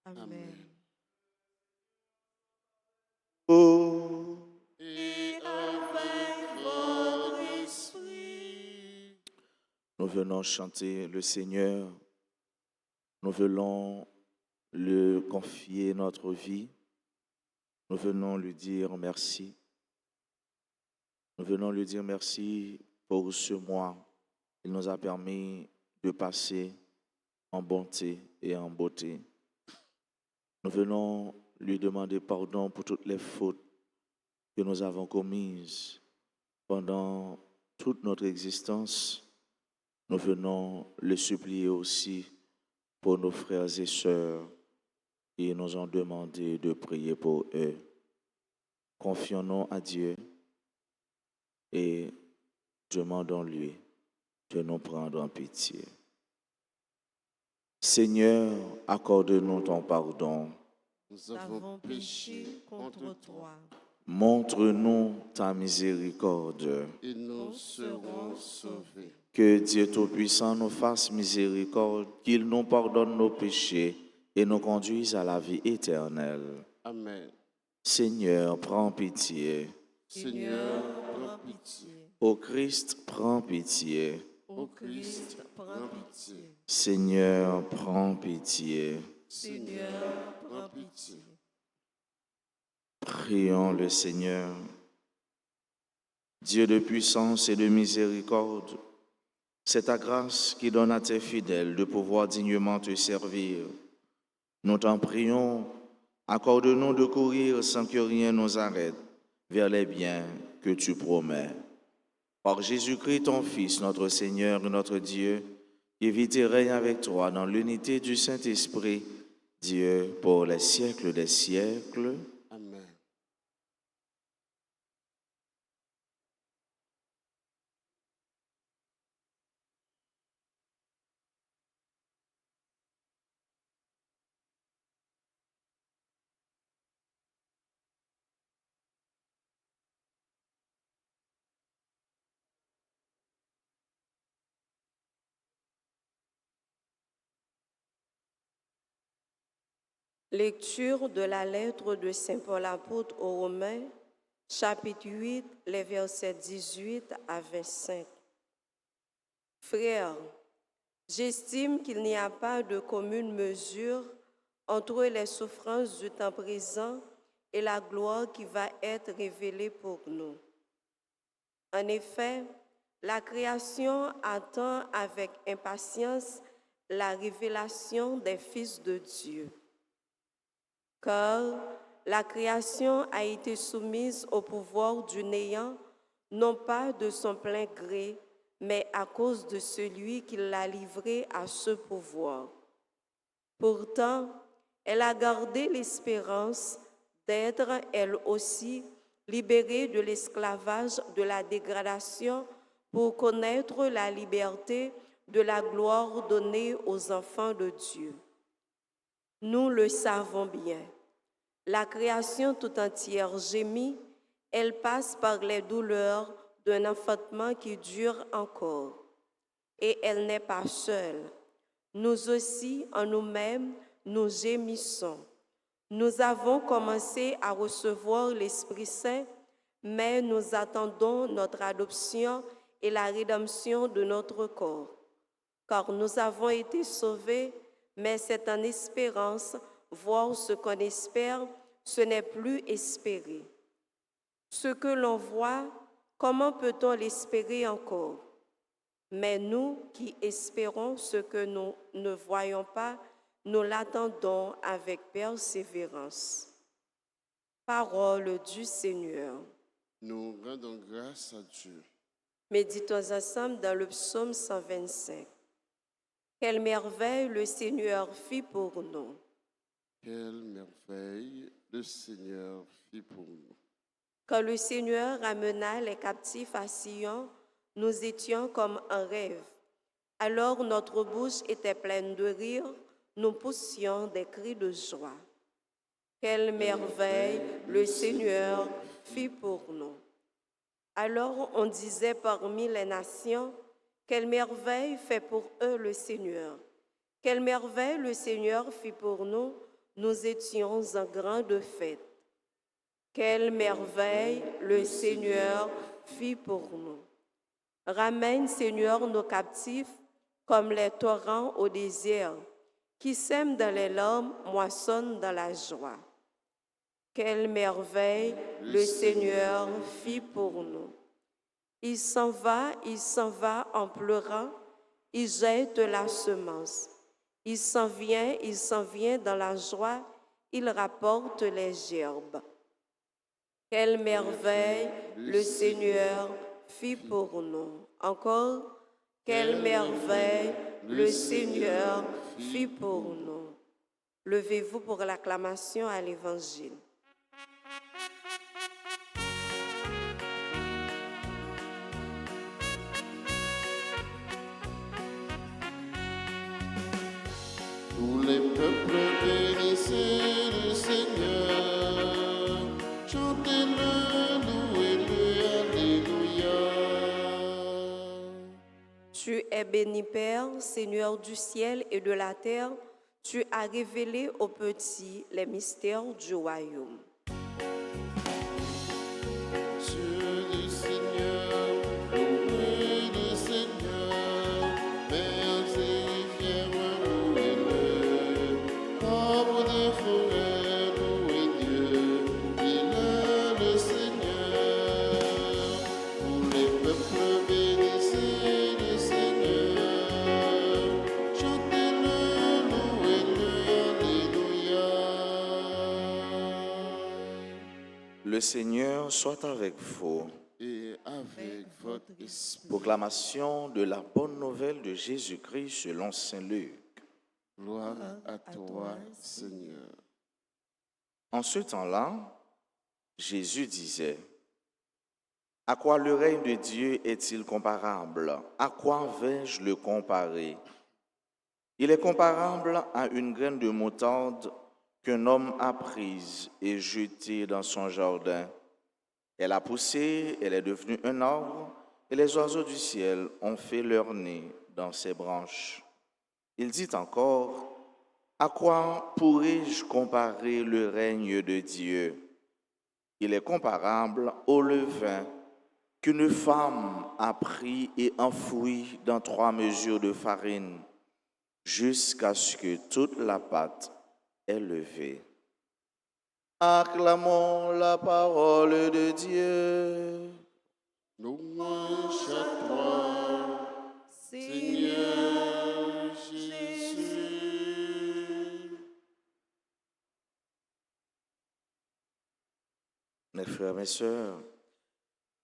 Amen. Oh, Et avec votre esprit. nous venons chanter le Seigneur. Nous venons lui confier notre vie. Nous venons lui dire merci. Nous venons lui dire merci pour ce mois. Il nous a permis de passer en bonté et en beauté. Nous venons lui demander pardon pour toutes les fautes que nous avons commises pendant toute notre existence. Nous venons le supplier aussi pour nos frères et sœurs qui nous ont demandé de prier pour eux. Confions-nous à Dieu et demandons-lui de nous prendre en pitié. Seigneur, accorde-nous ton pardon. Nous avons péché contre toi. Montre-nous ta miséricorde. Et nous serons sauvés. Que Dieu Tout-Puissant nous fasse miséricorde, qu'il nous pardonne nos péchés et nous conduise à la vie éternelle. Amen. Seigneur, prends pitié. Seigneur, prends pitié. Ô Christ, prends pitié. Ô Christ, prends pitié. Seigneur, prends pitié. Seigneur, prends pitié. Prions le Seigneur. Dieu de puissance et de miséricorde, c'est ta grâce qui donne à tes fidèles de pouvoir dignement te servir. Nous t'en prions, accorde-nous de courir sans que rien nous arrête vers les biens que tu promets. Par Jésus-Christ, ton Fils, notre Seigneur et notre Dieu, qui vit et règne avec toi dans l'unité du Saint-Esprit, Dieu pour les siècles des siècles. Amen. Lecture de la lettre de Saint Paul apôtre aux Romains, chapitre 8, les versets 18 à 25. Frères, j'estime qu'il n'y a pas de commune mesure entre les souffrances du temps présent et la gloire qui va être révélée pour nous. En effet, la création attend avec impatience la révélation des fils de Dieu. Car la création a été soumise au pouvoir du néant, non pas de son plein gré, mais à cause de celui qui l'a livrée à ce pouvoir. Pourtant, elle a gardé l'espérance d'être, elle aussi, libérée de l'esclavage de la dégradation pour connaître la liberté de la gloire donnée aux enfants de Dieu. Nous le savons bien. La création tout entière gémit, elle passe par les douleurs d'un enfantement qui dure encore. Et elle n'est pas seule. Nous aussi, en nous-mêmes, nous gémissons. Nous avons commencé à recevoir l'Esprit Saint, mais nous attendons notre adoption et la rédemption de notre corps. Car nous avons été sauvés, mais c'est en espérance, voir ce qu'on espère, ce n'est plus espérer. Ce que l'on voit, comment peut-on l'espérer encore? Mais nous qui espérons ce que nous ne voyons pas, nous l'attendons avec persévérance. Parole du Seigneur. Nous rendons grâce à Dieu. Méditons ensemble dans le psaume 125. Quelle merveille le Seigneur fit pour nous. Quelle merveille le Seigneur fit pour nous. Quand le Seigneur ramena les captifs à Sion, nous étions comme un rêve. Alors notre bouche était pleine de rire, nous poussions des cris de joie. Quelle merveille le Seigneur fit pour nous. Alors on disait parmi les nations, quelle merveille fait pour eux le Seigneur. Quelle merveille le Seigneur fit pour nous, nous étions en grande fête. Quelle merveille le Seigneur fit pour nous. Ramène, Seigneur, nos captifs comme les torrents au désert, qui sèment dans les larmes, moissonnent dans la joie. Quelle merveille le Seigneur fit pour nous. Il s'en va en pleurant, il jette la semence. Il s'en vient dans la joie, il rapporte les gerbes. Quelle merveille le Seigneur fit pour nous. Encore, quelle merveille le Seigneur fit pour nous. Levez-vous pour l'acclamation à l'Évangile. Tous les peuples bénissez le Seigneur, chantez-le, louez-le, alléluia. Tu es béni, Père, Seigneur du ciel et de la terre. Tu as révélé aux petits les mystères du royaume. Dieu du Seigneur, louez le Seigneur, merveilleux et fier, louez-le. Arbre de forêt, louez Dieu, il est le Seigneur. Tous les peuples bénissez le Seigneur, chantez-le, louez-le, alléluia. Le Seigneur soit avec vous. Et avec votre esprit. Proclamation de la bonne nouvelle de Jésus-Christ selon saint Luc. Gloire à toi, Seigneur. En ce temps-là, Jésus disait, « À quoi le règne de Dieu est-il comparable? À quoi vais-je le comparer? Il est comparable à une graine de moutarde qu'un homme a prise et jetée dans son jardin. Elle a poussé, elle est devenue un arbre, et les oiseaux du ciel ont fait leur nid dans ses branches. » Il dit encore, « À quoi pourrais-je comparer le règne de Dieu? Il est comparable au levain qu'une femme a pris et enfoui dans 3 mesures de farine, jusqu'à ce que toute la pâte est levée. » Acclamons la parole de Dieu. Louange à toi, Seigneur Jésus. Mes frères, mes sœurs,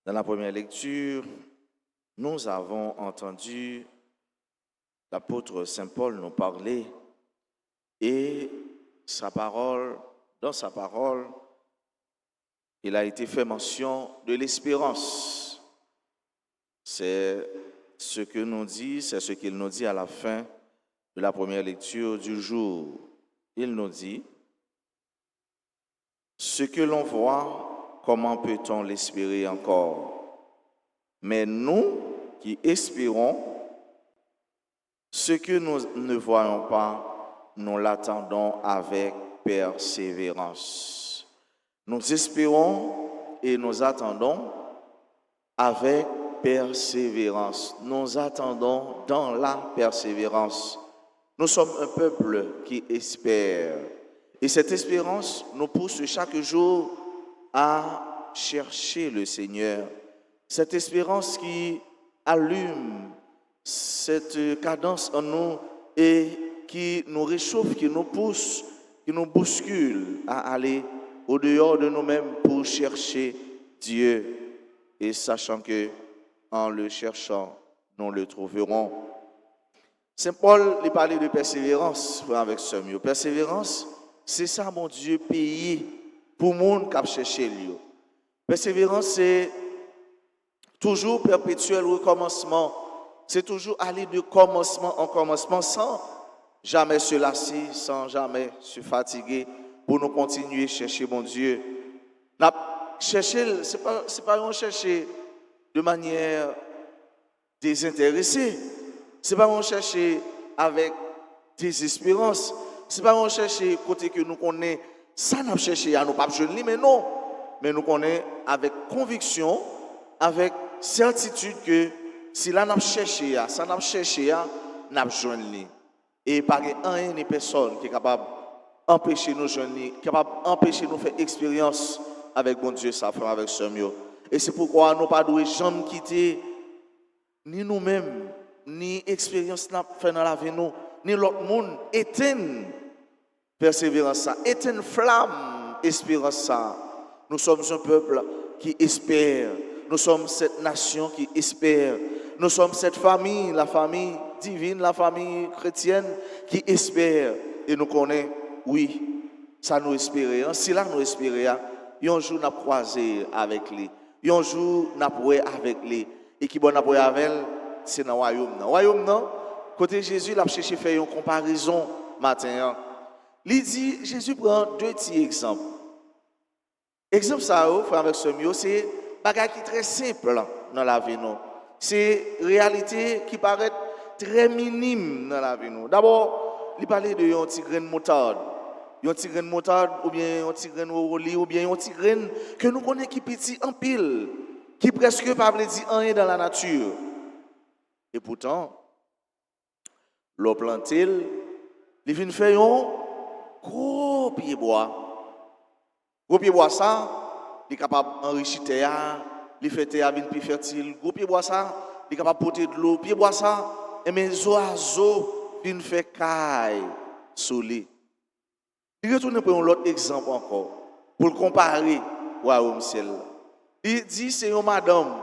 dans la première lecture, nous avons entendu l'apôtre Saint Paul nous parler et dans sa parole, il a été fait mention de l'espérance. C'est ce qu'il nous dit à la fin de la première lecture du jour. Il nous dit, « Ce que l'on voit, comment peut-on l'espérer encore? Mais nous qui espérons, ce que nous ne voyons pas, nous l'attendons avec persévérance. » Nous espérons et nous attendons avec persévérance. Nous attendons dans la persévérance. Nous sommes un peuple qui espère. Et cette espérance nous pousse chaque jour à chercher le Seigneur. Cette espérance qui allume cette cadence en nous et qui nous réchauffe, qui nous pousse, qui nous bouscule à aller au-dehors de nous-mêmes pour chercher Dieu. Et sachant que en le cherchant, nous le trouverons. Saint Paul lui parlait de persévérance avec ce mieux. Persévérance, c'est ça, mon Dieu, payé pour le monde qui a cherché lui. Persévérance, c'est toujours perpétuel recommencement. C'est toujours aller de commencement en commencement sans jamais se lasser, sans jamais se fatiguer pour nous continuer à chercher mon Dieu. Chercher, c'est pas on chercher de manière désintéressée. C'est pas on chercher avec désespérance. C'est pas on chercher côté que nous connaissons, ça n'a cherché à nous pas jeune mais non. Mais nous connaissons avec conviction, avec certitude que si là n'a cherché, ça n'a cherché, n'a jeune. Et pas rien ni personne qui est capable d'empêcher nous jeunes, capable d'empêcher nous faire expérience avec bon Dieu, ça fait avec ce mieux. Et c'est pourquoi nous pas devons jamais quitter ni nous-mêmes, ni expérience n'a fait dans la vie nous, ni l'autre monde éteindre persévérance ça, éteindre flamme espérance ça. Nous sommes un peuple qui espère. Nous sommes cette nation qui espère. Nous sommes cette famille, la famille divine, la famille chrétienne qui espère. Et nous connaissons, oui, ça nous espère. Si là nous espérons, un jour nous croiser avec lui. Un jour nous pourrons avec lui. Et qui bon nous avec elle, c'est dans le royaume. Dans le royaume, côté Jésus, il a cherché à faire une comparaison matin. Il dit, Jésus prend deux petits exemples. Exemple ça, frère avec ce mieux, c'est un bagage qui est très simple dans la vie. C'est une réalité qui paraît très minime dans la vie. D'abord, il parlait de un petit grain de moutarde. Un petit grain de moutarde, ou bien un petit grain de roulis, ou bien un petit grain que nous connaissons qui petit en pile, qui presque pas veut dire rien dans la nature. Et pourtant, l'eau planté, il vient faire un gros pied bois. Gros pied bois ça, il est capable d'enrichir terre, il fait terre plus fertile. Gros pied bois ça, il est capable de porter de l'eau. Pied bois ça, et mes oiseaux viennent faire caille sur lui. Il retourne pour un autre exemple encore, pour le comparer au royaume ciel. Il dit c'est une madame,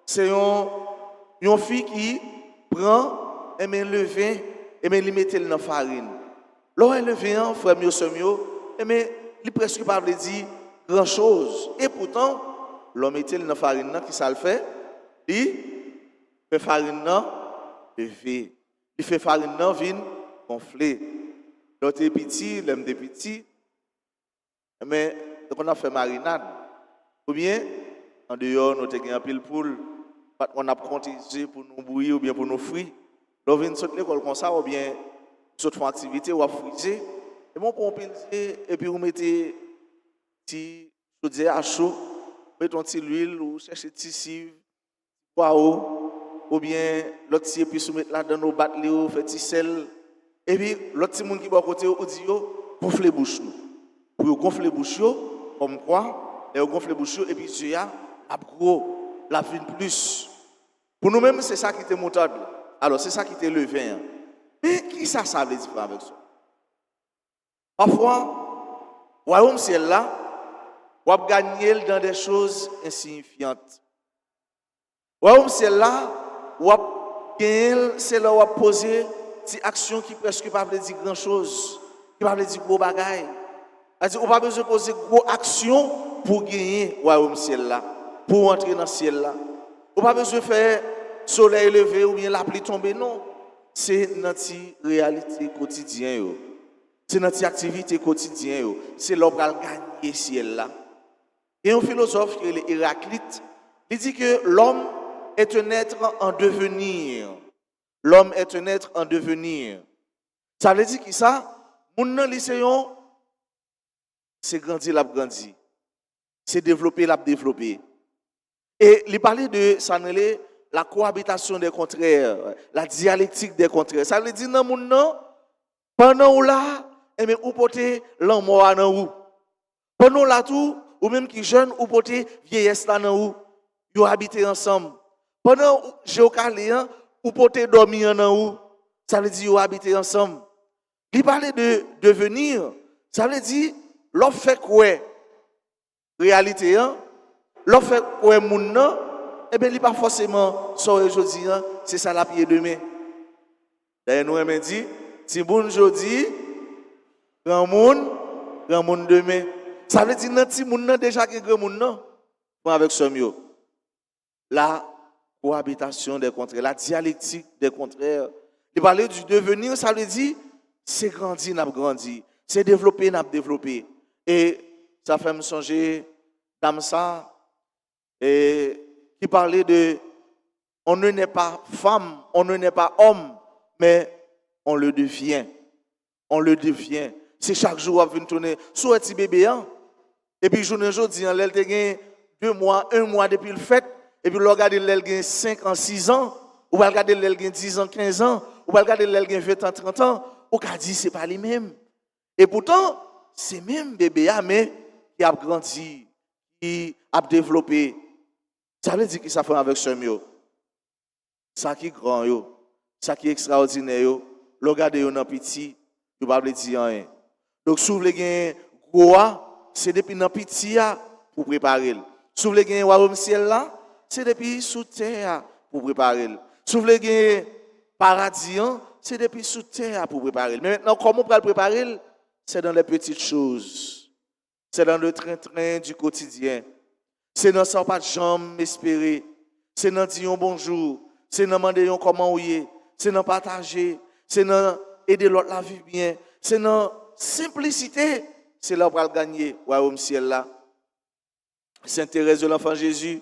c'est une fille qui prend et met le vin et met le mettre dans la farine. Lorsqu'elle le vin, frère mieux ce mieux, et met il presque pas veut dire grand chose. Et pourtant, l'homme était dans la farine, qui ça le fait? Il fait farine lever. Il fait farine vin gonfler. L'autre est petit, l'homme est petit. Mais on a fait marinade. Ou bien, en dehors, nous avons un pile poule. On a compté pour nous bouillir ou bien pour nous frire. L'on vient de l'école comme ça, ou bien, saute font activité ou à friser. Et mon pompe et puis vous mettez petit chaudier à chaud, mettez un petit l'huile ou cherchez petit cive, poireau ou bien l'autre petit puis soumettre là dans nos battes ou fait petit sel et puis l'autre petit monde qui va côté ou dit yo gonfler bouche nous. Pour gonfler bouche yo comme quoi et gonfler bouche yo et puis Dieu a gros la fin plus. Pour nous-mêmes c'est ça qui était moutarde. Alors c'est ça qui était le vin. Mais qui ça veut dire avec ça? Parfois, royaume ciel là, on va gagner dans des choses insignifiantes. Royaume ciel là, on va gagner, c'est là où on va poser des actions qui presque pas veulent dire grand chose, qui pas veulent dire gros bagaille. C'est-à-dire, on pas besoin de poser gros actions pour gagner royaume ciel là, pour entrer dans le ciel là. On pas besoin de faire soleil levé ou bien la pluie tomber, non. C'est notre réalité quotidienne. C'est notre activité quotidienne. C'est l'homme qui a gagné ciel là. Et un philosophe qui est Héraclite, il dit que l'homme est un être en devenir. L'homme est un être en devenir. Ça veut dire que ça, mon lycéen, c'est grandir, l'a grandi. C'est développer, l'a développé. Et il parlait de ça, la cohabitation des contraires, la dialectique des contraires. Ça veut dire dans mon nom, pendant ou là, et bien, ou porter l'amour dans ou. Pendant là tout, ou même qui jeune, ou porter vieillesse là dans ou. Ils habitent ensemble. Pendant géocaléen, ou porter dormir dans ou. Ça veut dire ils habitent ensemble. Il parlait de devenir. Ça veut dire, l'on fait quoi? Réalité, l'on fait quoi moun nan? Eh bien, il n'est pas forcément ça aujourd'hui, c'est ça la pied demain. D'ailleurs, nous avons dit, si bon aujourd'hui, grand monde demain. Ça veut dire que si moun nan déjà que grand monde nan, avec ce mieux. La cohabitation des contraires, la dialectique des contraires. Il parlait du devenir, ça veut dire c'est grandir, n'a grandi, c'est développer, n'a développé. Et ça fait me songer dans ça et qui parlait de on ne n'est pas femme, on ne n'est pas homme, mais on le devient. on le devient. C'est chaque jour on vient tourner sur un petit bébé. Hein? Et puis, journée aujourd'hui, elle a gagné 2 mois, 1 mois depuis le fait. Et puis, on regarde, elle a gagné 5 ans, 6 ans. Ou on regarde, elle a gagné 10 ans, 15 ans. Ou on regarde, elle a gagné 20 ans, 30 ans. On a dit, ce n'est pas les mêmes. Et pourtant, c'est même bébé, mais qui a grandi, qui a développé. Ça veut dire que ça fait avec ce mieux. Ça qui est grand, ça qui est extraordinaire, le regarder dans petit, vous ne pouvez pas dire rien. Donc, si vous voulez gros, c'est depuis dans petit pour préparer. Si vous voulez gagner royaume ciel là, c'est depuis sous terre pour préparer. Si vous voulez gagner paradis, c'est depuis sous terre pour préparer. Mais maintenant, comment on peut le préparer? C'est dans les petites choses. C'est dans le train-train du quotidien. C'est dans ça pas de jambes espérer. C'est dans dire bonjour. C'est dans demander comment vous êtes. C'est dans partager. C'est dans aider l'autre à vivre bien. C'est dans simplicité. C'est là où on va gagner royaume ciel là. Sainte Thérèse de l'Enfant Jésus,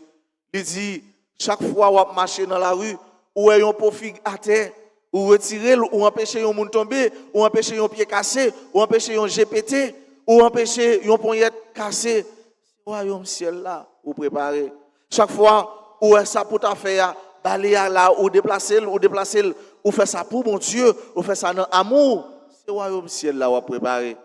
il dit chaque fois où on marche dans la rue, ou un profit à terre, ou retirer, ou empêcher un monde tomber, ou empêcher un pied cassé, ou empêcher un GPT, ou empêcher un poignet cassé. Royaume ciel là, ou préparer. Chaque fois où ça pour ta faire, balayer là, ou déplacer, ou faire ça pour mon Dieu, ou faire ça dans l'amour, c'est royaume ciel là, ou préparer.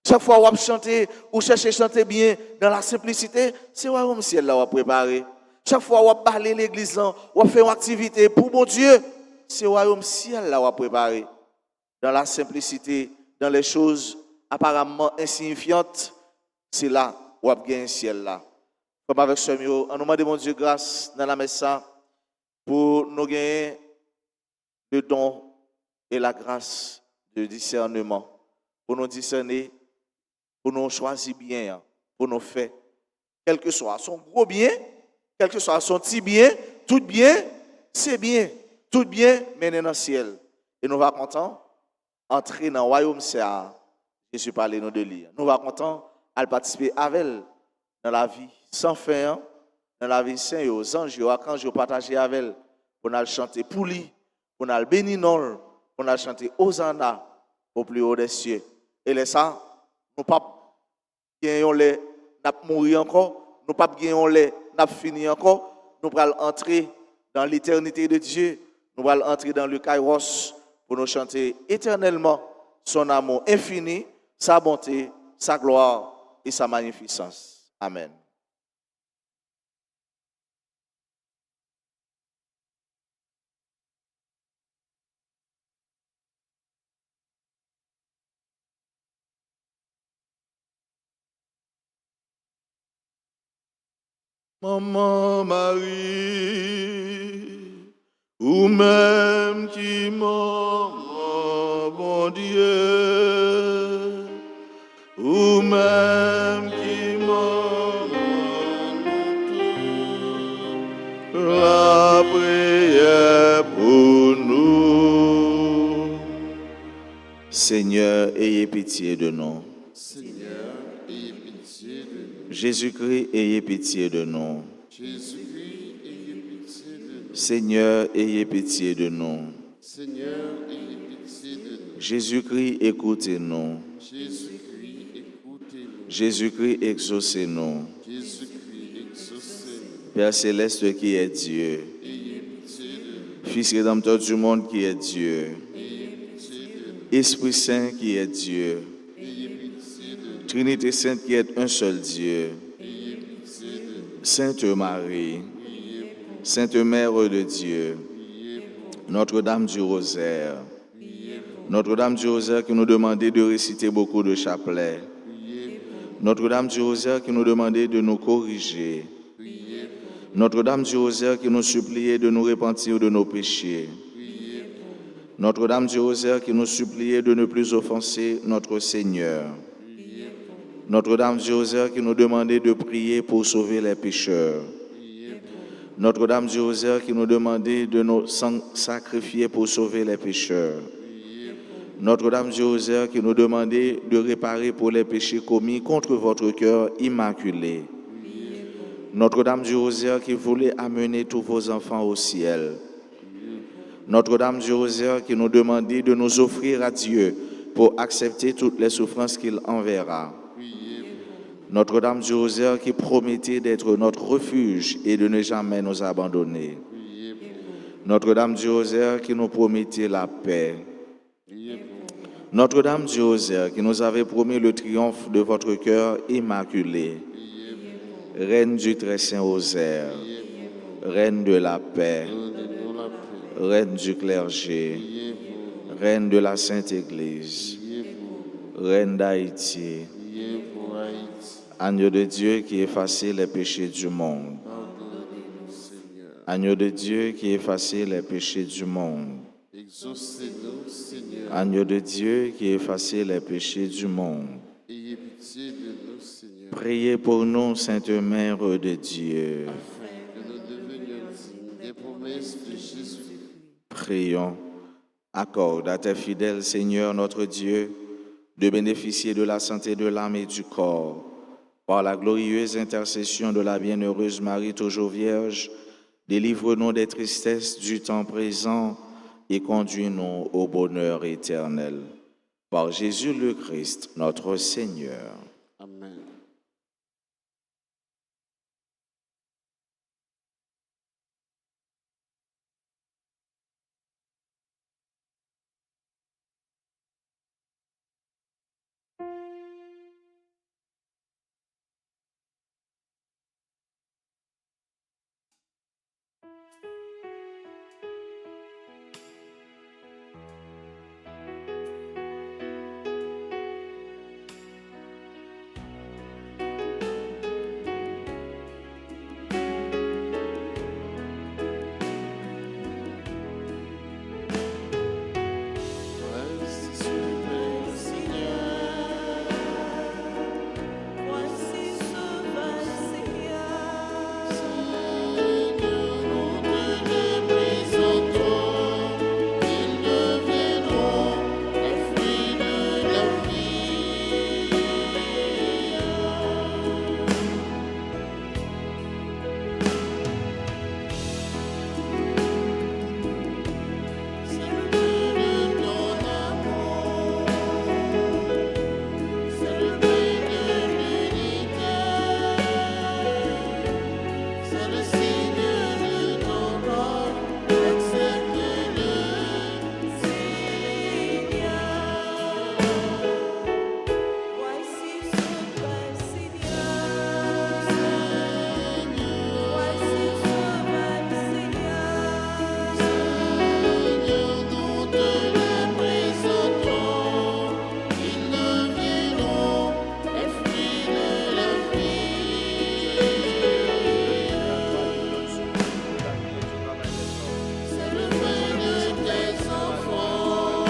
Chaque fois où on chante, ou cherche à chanter bien dans la simplicité, c'est le royaume ciel là où on préparé. Chaque fois où on parle l'église là, où on fait une activité pour mon Dieu, c'est le royaume ciel là où on préparé. Dans la simplicité, dans les choses apparemment insignifiantes, c'est là où on gagne un ciel là. Comme avec ce mieux, on nous demande mon Dieu grâce dans la messe pour nous gagner le don et la grâce de discernement. Pour nous discerner, pour nous choisir bien, pour nous faire, quel que soit son gros bien, quel que soit son petit bien, tout bien, c'est bien. Tout bien mène dans le ciel. Et nous va content entrer dans le royaume, c'est à Jésus parler nous de lui. Nous va content à participer avec elle dans la vie sans fin, dans la vie sainte, aux anges, quand je partage avec elle, pour nous chanter pour lui, pour nous bénir, pour nous chanter Hosanna au plus haut des cieux. Et les ça, nous pas gagnons les n'a mourir encore, nous pas gagnons les n'a fini encore, nous allons entrer dans l'éternité de Dieu, nous allons entrer dans le kairos pour nous chanter éternellement son amour infini, sa bonté, sa gloire et sa magnificence. Amen. Maman Marie, ou même qui m'aime, bon Dieu, ou même qui m'aime, la prière pour nous. Seigneur, ayez pitié de nous. Seigneur, ayez pitié de nous. Jésus-Christ, ayez pitié de nous. Jésus-Christ, ayez pitié de nous. Seigneur, ayez pitié de nous. Seigneur, ayez pitié de nous. Jésus-Christ, écoutez-nous. Jésus-Christ, écoutez-nous. Jésus-Christ, exaucez-nous. Jésus-Christ, exaucez-nous. Père céleste qui est Dieu, Ayez pitié de nous. Fils rédempteur du monde qui est Dieu, Ayez pitié de nous. Esprit Saint qui est Dieu, Ayez pitié de nous. Trinité Sainte qui est un seul Dieu, Ayez pitié de nous. Sainte Marie, Sainte Mère de Dieu, Notre-Dame du Rosaire, Notre-Dame du Rosaire qui nous demandait de réciter beaucoup de chapelets, Notre-Dame du Rosaire qui nous demandait de nous corriger, Notre-Dame du Rosaire qui nous suppliait de nous repentir de nos péchés, Notre-Dame du Rosaire qui nous suppliait de ne plus offenser notre Seigneur, Notre-Dame du Rosaire qui nous demandait de prier pour sauver les pécheurs, Notre-Dame du Rosaire qui nous demandait de nous sacrifier pour sauver les pécheurs, Notre-Dame du Rosaire qui nous demandait de réparer pour les péchés commis contre votre cœur immaculé, Notre-Dame du Rosaire qui voulait amener tous vos enfants au ciel, Notre-Dame du Rosaire qui nous demandait de nous offrir à Dieu pour accepter toutes les souffrances qu'il enverra. Notre-Dame du Rosaire qui promettait d'être notre refuge et de ne jamais nous abandonner. Notre-Dame du Rosaire qui nous promettait la paix. Notre-Dame du Rosaire qui nous avait promis le triomphe de votre cœur immaculé. Reine du très saint Rosaire, Reine de la paix, Reine du clergé, Reine de la Sainte Église, Reine d'Haïti, Agneau de Dieu qui effaçait les péchés du monde. Agneau de Dieu qui effaçait les péchés du monde. Exaucez-nous, Seigneur. Agneau de Dieu qui effaçait les péchés du monde. Ayez pitié de nous, Seigneur, Priez pour nous, Sainte Mère de Dieu. afin que nous devenions dignes des promesses de Jésus. Prions. Accorde à tes fidèles, Seigneur notre Dieu, de bénéficier de la santé de l'âme et du corps. Par la glorieuse intercession de la bienheureuse Marie, toujours Vierge, délivre-nous des tristesses du temps présent et conduis-nous au bonheur éternel. Par Jésus le Christ, notre Seigneur. Amen. Voici ce Père, Seigneur. Voici sauveur Seigneur, Seigneur, nous te les présentons. Ils deviendront les fruits de la vie. C'est le Dieu de ton amour, c'est le Dieu de l'unité, c'est le signe de ton corps, accepte-le, Seigneur. voici sauveur Seigneur, voici sauveur Seigneur, Seigneur, nous te les présentons, ils deviendront les fruits de la vie. C'est le pain de tes enfants,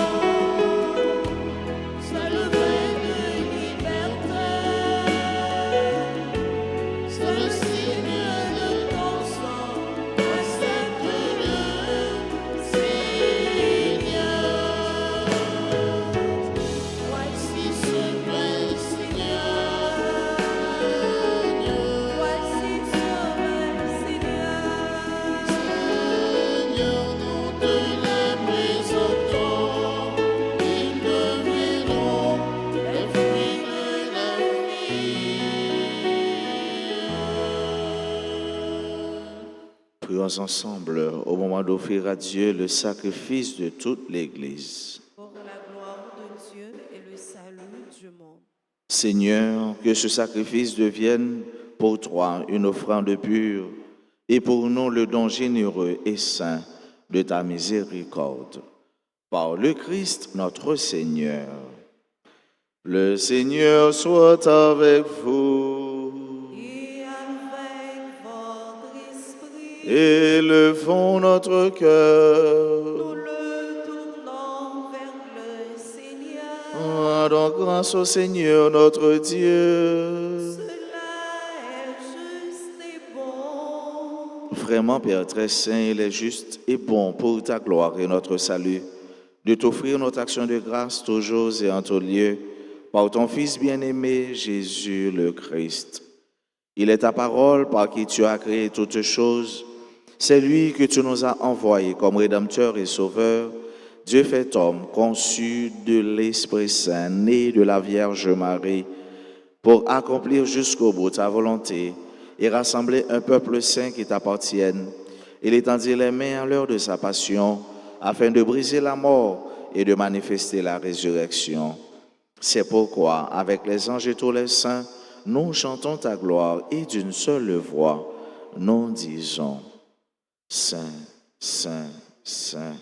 c'est le pain de liberté, c'est le signe de ton sang, accepte-le, Seigneur. Voici ce pain, Seigneur. voici sauveur Seigneur, Seigneur, nous te les présentons, ils deviendront les fruits de la vie. Prions ensemble au moment d'offrir à Dieu le sacrifice de toute l'Église. Pour la gloire de Dieu et le salut du monde. Seigneur, que ce sacrifice devienne pour toi une offrande pure et pour nous le don généreux et saint de ta miséricorde. Par le Christ notre Seigneur. Le Seigneur soit avec vous. et avec votre esprit, Élevons notre cœur. nous le tournons vers le Seigneur. Rendons grâce au Seigneur notre Dieu. Cela est juste et bon. Vraiment, Père très saint, il est juste et bon pour ta gloire et notre salut de t'offrir notre action de grâce toujours et en tout lieu par ton Fils bien-aimé, Jésus le Christ. Il est ta parole par qui tu as créé toutes choses. C'est lui que tu nous as envoyé comme Rédempteur et Sauveur Dieu fait homme, conçu de l'Esprit Saint, né de la Vierge Marie, pour accomplir jusqu'au bout ta volonté et rassembler un peuple saint qui t'appartienne. Il étendit les mains à l'heure de sa passion, afin de briser la mort et de manifester la résurrection. C'est pourquoi, avec les anges et tous les saints, nous chantons ta gloire et d'une seule voix, nous disons, Saint, Saint, Saint.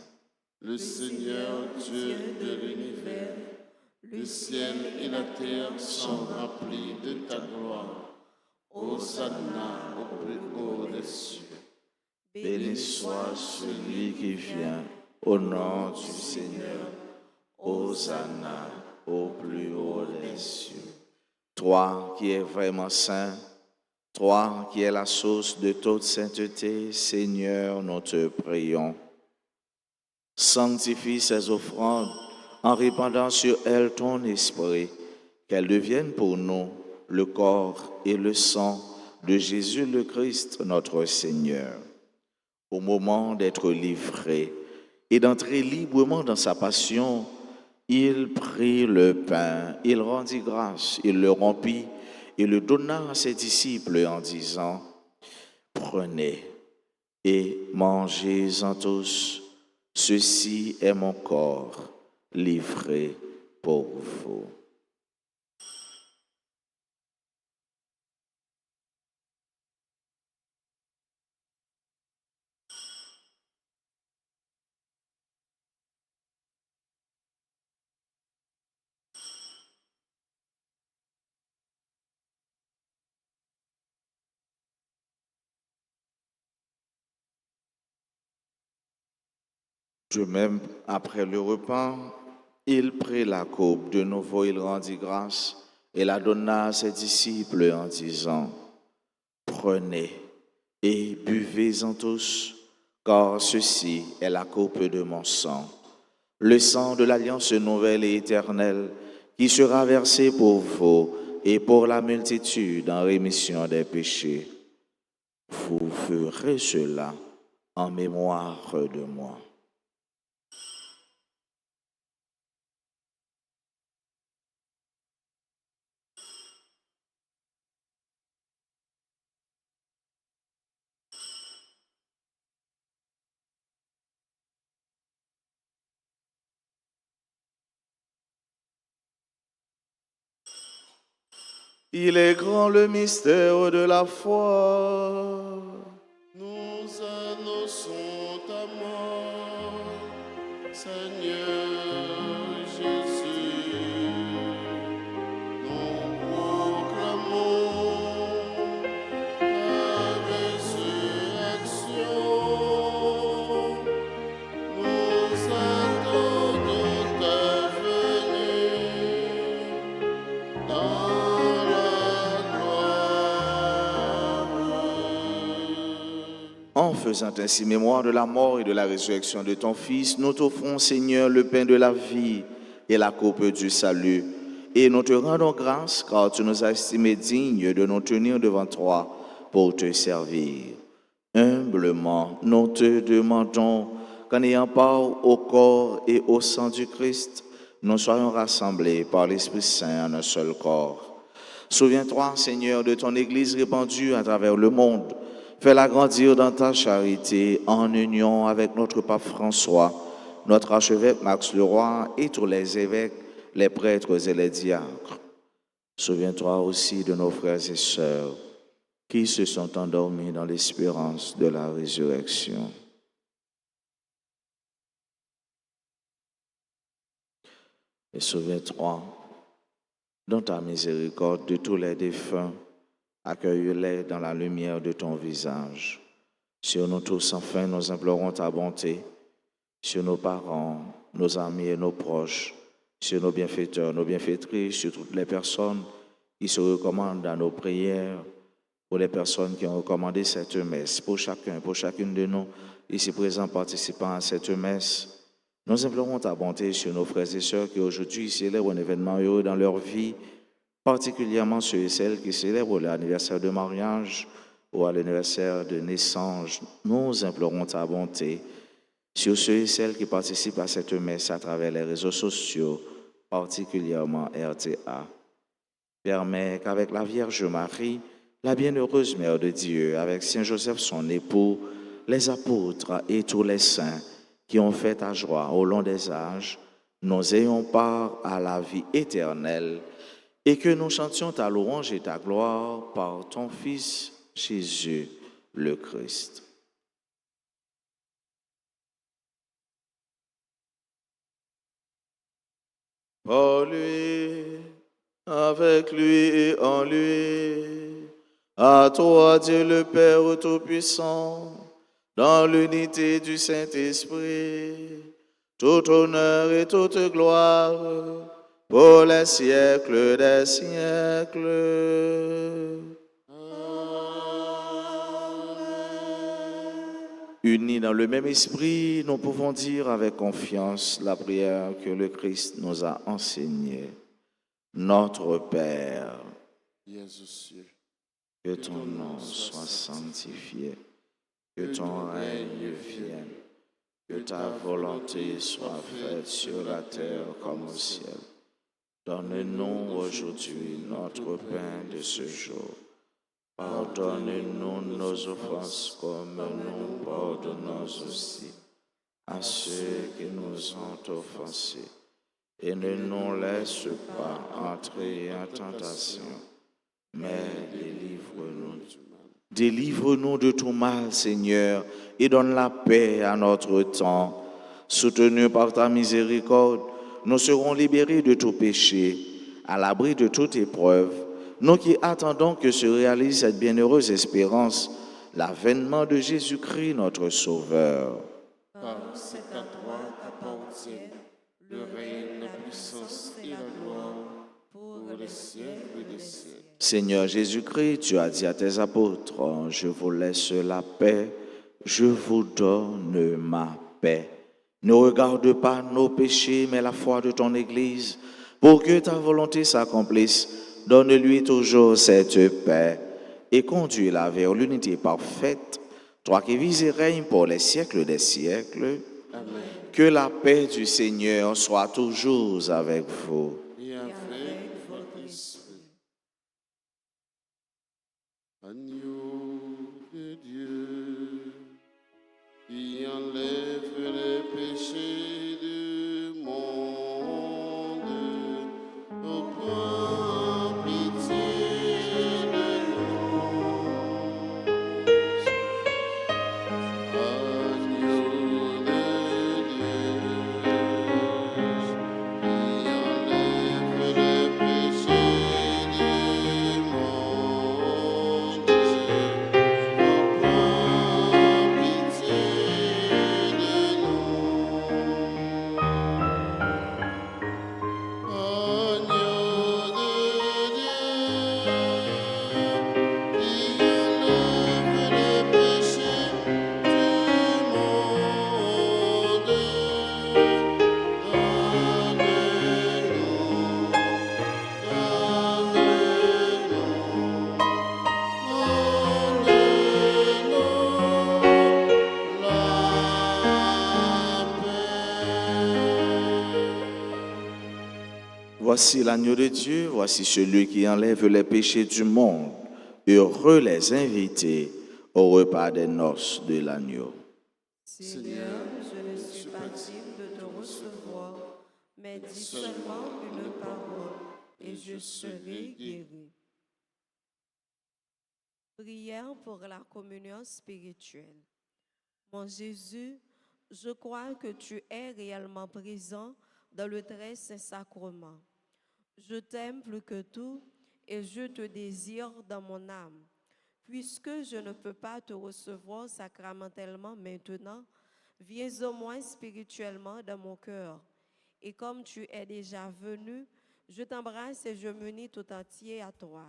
Le Seigneur Dieu de l'univers, le ciel et la terre sont remplis de ta gloire. Hosanna au plus haut des cieux. Béni soit celui qui vient au nom du Seigneur. Hosanna au plus haut des cieux. Toi qui es vraiment saint, toi qui es la source de toute sainteté, Seigneur, nous te prions. Sanctifie ces offrandes en répandant sur elles ton esprit, qu'elles deviennent pour nous le corps et le sang de Jésus le Christ, notre Seigneur. Au moment d'être livré et d'entrer librement dans sa passion, il prit le pain, il rendit grâce, il le rompit et le donna à ses disciples en disant, « Prenez et mangez-en tous, ceci est mon corps livré pour vous. » De même, après le repas, il prit la coupe. De nouveau, il rendit grâce et la donna à ses disciples en disant, « Prenez et buvez-en tous, car ceci est la coupe de mon sang, le sang de l'alliance nouvelle et éternelle qui sera versé pour vous et pour la multitude en rémission des péchés. Vous ferez cela en mémoire de moi. » Il est grand le mystère de la foi. Nous annonçons ta mort, Seigneur Jésus. Nous proclamons ta résurrection. Nous attendons ta venue dans la gloire. En faisant ainsi mémoire de la mort et de la résurrection de ton Fils, nous t'offrons, Seigneur, le pain de la vie et la coupe du salut. Et nous te rendons grâce car tu nous as estimés dignes de nous tenir devant toi pour te servir. Humblement, nous te demandons qu'en ayant part au corps et au sang du Christ, nous soyons rassemblés par l'Esprit Saint en un seul corps. Souviens-toi, Seigneur, de ton Église répandue à travers le monde. Fais-la grandir dans ta charité en union avec notre pape François, notre archevêque Max Leroy et tous les évêques, les prêtres et les diacres. Souviens-toi aussi de nos frères et sœurs qui se sont endormis dans l'espérance de la résurrection. Et souviens-toi, dans ta miséricorde, de tous les défunts, accueille-les dans la lumière de ton visage. Sur nous tous, enfin, nous implorons ta bonté, sur nos parents, nos amis et nos proches, sur nos bienfaiteurs, nos bienfaitrices, sur toutes les personnes qui se recommandent à nos prières, pour les personnes qui ont recommandé cette messe, pour chacun, pour chacune de nous, ici présents participants à cette messe. Nous implorons ta bonté sur nos frères et sœurs qui aujourd'hui célèbrent un événement heureux dans leur vie, particulièrement ceux et celles qui célèbrent l'anniversaire de mariage ou à l'anniversaire de naissance. Nous implorons ta bonté sur ceux et celles qui participent à cette messe à travers les réseaux sociaux, particulièrement RTA. Permets qu'avec la Vierge Marie, la bienheureuse Mère de Dieu, avec Saint Joseph son époux, les apôtres et tous les saints qui ont fait ta joie au long des âges, nous ayons part à la vie éternelle et que nous chantions ta louange et ta gloire par ton Fils Jésus le Christ. Par lui, avec lui et en lui, à toi Dieu le Père Tout-Puissant, dans l'unité du Saint-Esprit, tout honneur et toute gloire pour les siècles des siècles. Unis dans le même esprit, nous pouvons dire avec confiance la prière que le Christ nous a enseignée. Notre Père, qui es aux cieux, que ton nom soit sanctifié, que ton règne vienne, que ta volonté soit faite sur la terre comme au ciel. Donne-nous aujourd'hui notre pain de ce jour. Pardonne-nous nos offenses comme nous pardonnons aussi à ceux qui nous ont offensés. Et ne nous laisse pas entrer en tentation, mais délivre-nous du mal. Délivre-nous de tout mal, Seigneur, et donne la paix à notre temps. Soutenus par ta miséricorde, nous serons libérés de tout péché, à l'abri de toute épreuve, nous qui attendons que se réalise cette bienheureuse espérance, l'avènement de Jésus-Christ, notre Sauveur. Car c'est à toi qu'appartiennent le règne, la puissance et la gloire pour les siècles des siècles. Seigneur Jésus-Christ, tu as dit à tes apôtres, je vous laisse la paix, je vous donne ma paix. Ne regarde pas nos péchés, mais la foi de ton Église, pour que ta volonté s'accomplisse. Donne-lui toujours cette paix et conduis-la vers l'unité parfaite, toi qui vis et règnes pour les siècles des siècles. Amen. Que la paix du Seigneur soit toujours avec vous. Et avec votre esprit. Agneau de Dieu, qui enlève les péchés du monde, oh, prends pitié de nous. Agneau de Dieu, qui enlève les péchés du monde, oh, prends pitié de nous. Agneau de Dieu, qui enlève les péchés du monde, Voici l'agneau de Dieu, voici celui qui enlève les péchés du monde. Heureux les invités au repas des noces de l'agneau. Seigneur, je ne suis pas digne de te recevoir, mais dis seulement une parole et je serai guéri. Prière pour la communion spirituelle. Mon Jésus, je crois que tu es réellement présent dans le très saint sacrement. Je t'aime plus que tout et je te désire dans mon âme. Puisque je ne peux pas te recevoir sacramentellement maintenant, viens au moins spirituellement dans mon cœur. Et comme tu es déjà venu, je t'embrasse et je m'unis tout entier à toi.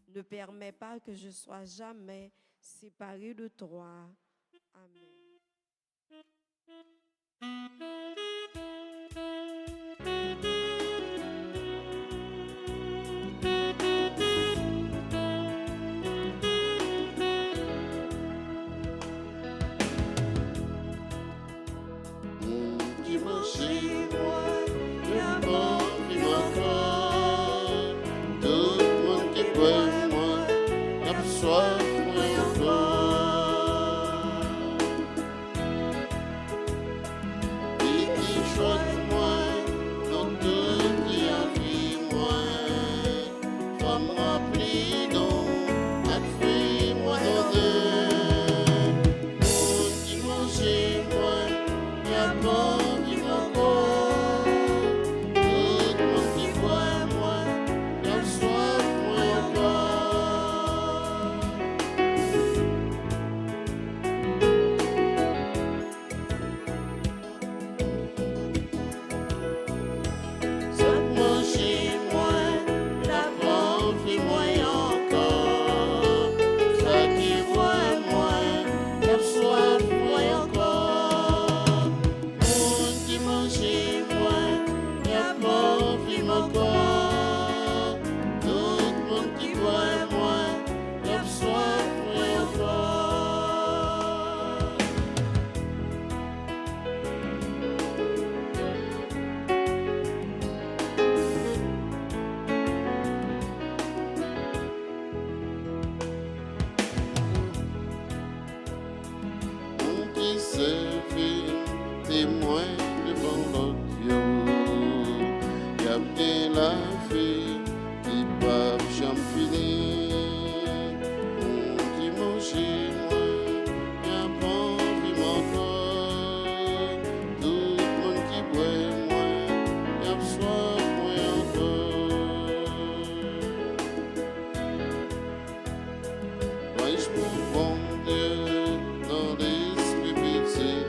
Ne permets pas que je sois jamais séparé de toi. Amen. manger moi, y'a pas vivre encore. Tout le monde qui boit moi, y'a soif moi encore. Et qui choisit moi, dans tout qui a vie moi, femme remplie donc, à fruit moi dans deux. Monde qui mange moi, y'a pas vivre encore. Tout le monde qui boit moi, y'a soif moi encore. Manger moi, la pauvre moi encore. Ça qui voit moi, la soif moi encore. Monde qui mange moi, la pauvre encore. Tout le monde qui voit moi, la soif moi encore. On qui servit témoin devant l'autre y a bien la vie qui pas jamais fini. On qui mange moi, y a pas envie encore. Tout le monde qui boit moi, y a soif moi encore. Vais-je pour bon Dieu dans l'esprit petit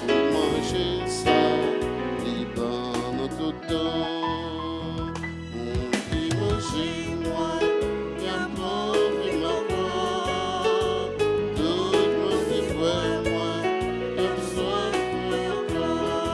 pour manger ça, liban notre temps. On qui mange moi, y'a pas envie encore. Tout le monde qui voit moi, y'a soif moi encore.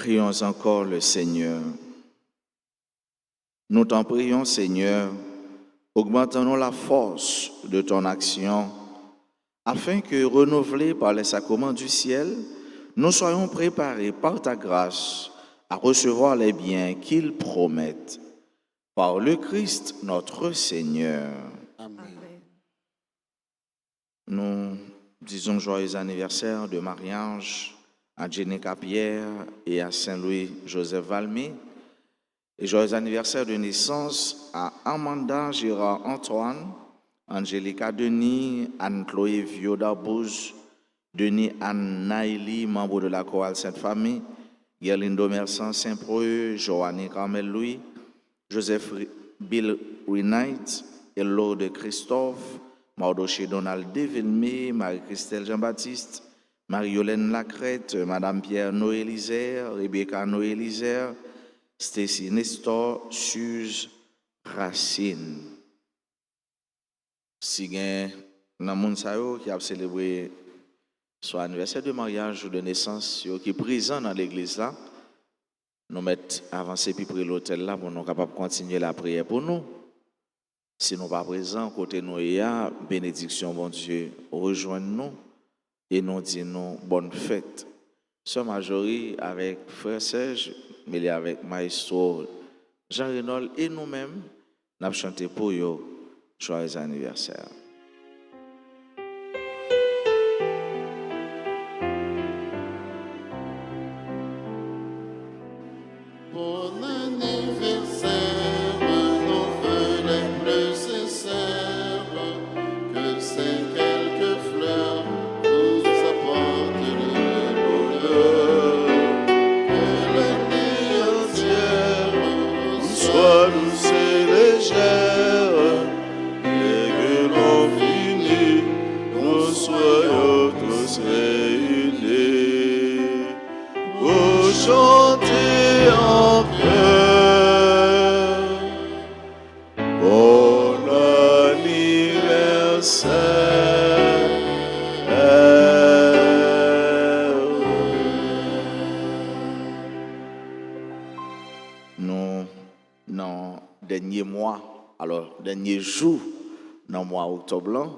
Prions encore le Seigneur. Nous t'en prions, Seigneur, augmentons la force de ton action, afin que, renouvelés par les sacrements du ciel, nous soyons préparés par ta grâce à recevoir les biens qu'ils promettent. Par le Christ, notre Seigneur. Amen. Nous disons joyeux anniversaire de mariage à Jenica Pierre et à Saint-Louis Joseph Valmy. Et joyeux anniversaire de naissance à Amanda Gérard Antoine, Angélica Denis, Anne-Chloé Vioda Bouz, Denis Anne Naïli, membre de la chorale Sainte-Famille, Gerlindo Mersan Saint-Preux, Joanny Carmel Louis, Joseph Bill Wright, Hello de Christophe, Mardoché Donald Devilmé, Marie-Christelle Jean-Baptiste, Marie-Yolène Lacrette, Madame Pierre Noé-Lisère, Rebecca Noé-Lisère, Stacy Nestor, Suze Racine. Si vous avez un monde qui a célébré son anniversaire de mariage ou de naissance, qui est présent dans l'église là, nous mettons avancer puis près l'hôtel là pour nous capables de continuer la prière pour nous. Si nous pas présents, côté nous il y a bénédiction bon Dieu, rejoignez-nous et nous disons bonne fête. Sœur Majorie avec frère Serge, mais avec maestro Jean Renol et nous-mêmes, nous avons chanté pour eux joyeux anniversaire. Bon anniversaire, nos vœux les plus sincères, que ces quelques fleurs vous apportent le bonheur, que l'année entière Sois douce et légère, et que l'on finit, nous soyons tous réunis pour chanter en chœur. Bon anniversaire. Nous, dans le dernier mois, alors, dernier jour, dans le mois octobre, là,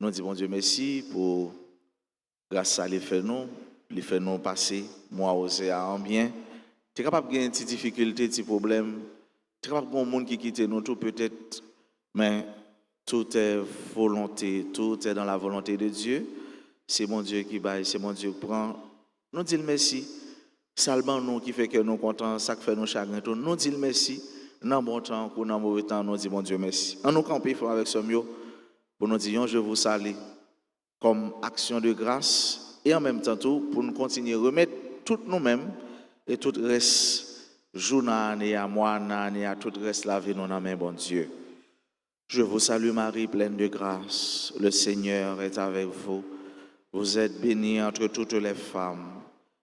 nous disons, bon Dieu, merci pour, grâce à les faits nous passer, moi aussi, en bien. Tu es capable de gagner des difficultés, des problèmes. Tu es capable de gagner un monde qui quitte nous, tout peut-être, mais tout est volonté, tout est dans la volonté de Dieu. C'est mon Dieu qui baille, c'est mon Dieu qui prend. Nous disons merci. Seulement nous qui fait que nous contents, ça qui fait nous chagrin tout. Nous disons merci. Dans bon temps ou dans mauvais temps, nous disons mon Dieu merci. En nous camper avec ce mieux pour nous dire je vous salue comme action de grâce et en même temps tout pour nous continuer à remettre tout nous-mêmes et tout reste jour et à mois et à tout reste la vie nous dans main bon Dieu. Je vous salue Marie pleine de grâce. Le Seigneur est avec vous. Vous êtes bénie entre toutes les femmes.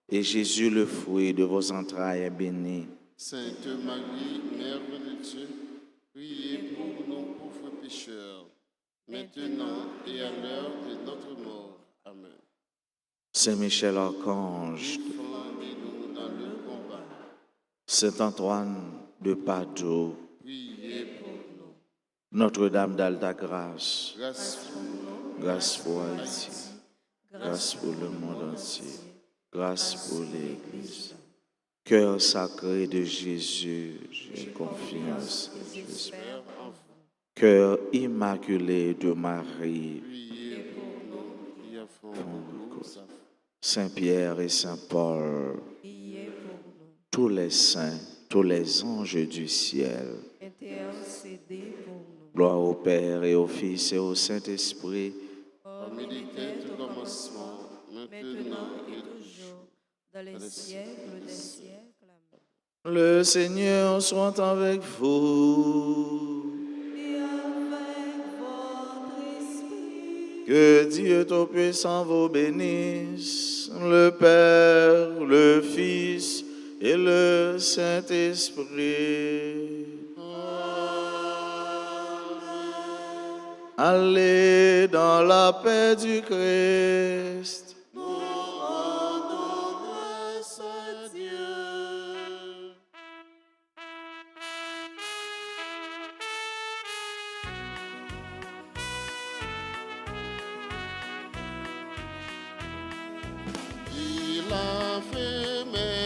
Et Jésus, le fruit de vos entrailles, est béni. Sainte Marie, Mère de Dieu, priez pour nous pauvres pécheurs, maintenant et à l'heure de notre mort. Amen. Saint Michel Archange, Défendez-nous dans le combat. Saint Antoine de Padoue, Priez pour nous. Notre-Dame d'Alta Grâce, Grâce pour nous. grâce pour Haïti, grâce pour le monde entier, grâce pour l'Église. Cœur sacré de Jésus, j'ai confiance et j'espère. Cœur immaculé de Marie, Priez pour nous qui avons beaucoup sa foi. Saint Pierre et Saint Paul, Priez pour nous. tous les saints, tous les anges du ciel. Intercédez pour nous. Gloire au Père et au Fils et au Saint-Esprit. Comme il était au commencement, maintenant et toujours, dans les siècles des siècles. Amen. Le Seigneur soit avec vous. Et avec votre esprit, Que Dieu Tout-Puissant vous bénisse, le Père, le Fils et le Saint-Esprit. Allez dans la paix du Christ. nous rendons grâce à Dieu. la fumée